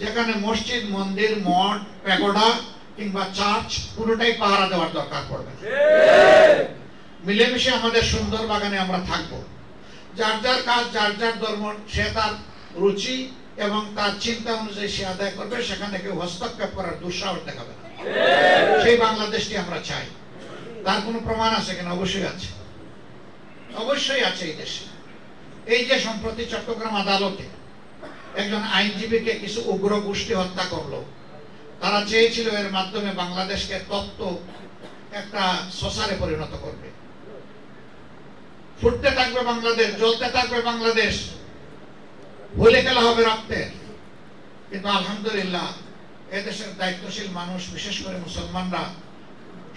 যেখানে মসজিদ, মন্দির, মঠ, প্যাগোডা কিংবা চার্চ পুরোটাই পাহারা দেওয়ার দরকার পড়বে। মিলেমিশে আমাদের সুন্দর বাগানে আমরা থাকবো। যার যার কাজ, যার যার ধর্ম, সে তার রুচি এবং তার চিন্তা অনুযায়ী সে আদায় করবে। সেখানে কেউ হস্তক্ষেপ করার দুঃসাহস দেখাবে না। সেই বাংলাদেশটি আমরা চাই। তার কোনো প্রমাণ আছে কিনা? অবশ্যই আছে, অবশ্যই আছে এই দেশে। এই যে সম্প্রতি চট্টগ্রাম আদালতে একজন আইনজীবীকে কিছু উগ্র গোষ্ঠী হত্যা করলো, তারা চেয়েছিল এর মাধ্যমে বাংলাদেশকে তপ্ত একটা শসারে পরিণত করবে। ফুটতে থাকবে বাংলাদেশ, জ্বলতে থাকবে বাংলাদেশ, ভুলে খেলা হবে রক্তের। কিন্তু আলহামদুলিল্লাহ এদেশের দায়িত্বশীল মানুষ, বিশেষ করে মুসলমানরা,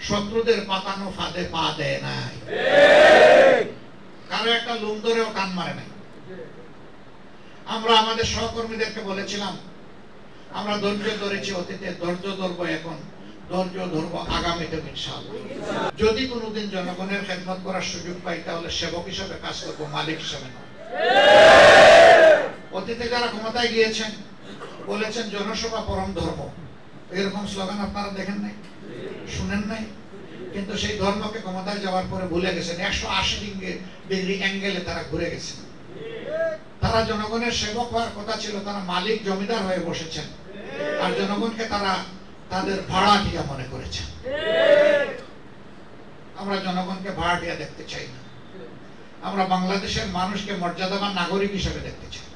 শত্রুদের পাতানো ফাঁদে পা দেয় নাই, কারো একটা লুম ধরেও কান মারে নাই। আমরা আমাদের সহকর্মীদেরকে বলেছিলাম, আমরা ধৈর্য ধরেছি অতীতে, ধৈর্য ধরবো এখন, ধৈর্য ধরবো আগামীতে ইনশাআল্লাহ। যদি কোনোদিন জনগণের খেদমত করার সুযোগ পাই, তাহলে সেবক হিসেবে কাজ করবো, মালিক হিসেবে নয়। অতীতে যারা ক্ষমতায় গিয়েছেন বলেছেন জনসভা পরম ধর্ম, এরকম স্লোগান আপনারা দেখেন নাই, শুনেন নাই? কিন্তু সেই ধর্মকে ক্ষমতায় যাওয়ার পরে ভুলে গেছেন। 180 ডিগ্রি অ্যাঙ্গেলে তারা ঘুরে গেছেন। তারা জনগণের সেবক হওয়ার কথা ছিল, তারা মালিক, জমিদার হয়ে বসেছেন, আর জনগণকে তারা তাদের ভাড়াটিয়া মনে করেছেন। আমরা জনগণকে ভাড়াটিয়া দেখতে চাই না। আমরা বাংলাদেশের মানুষকে মর্যাদাবান নাগরিক হিসেবে দেখতে চাই।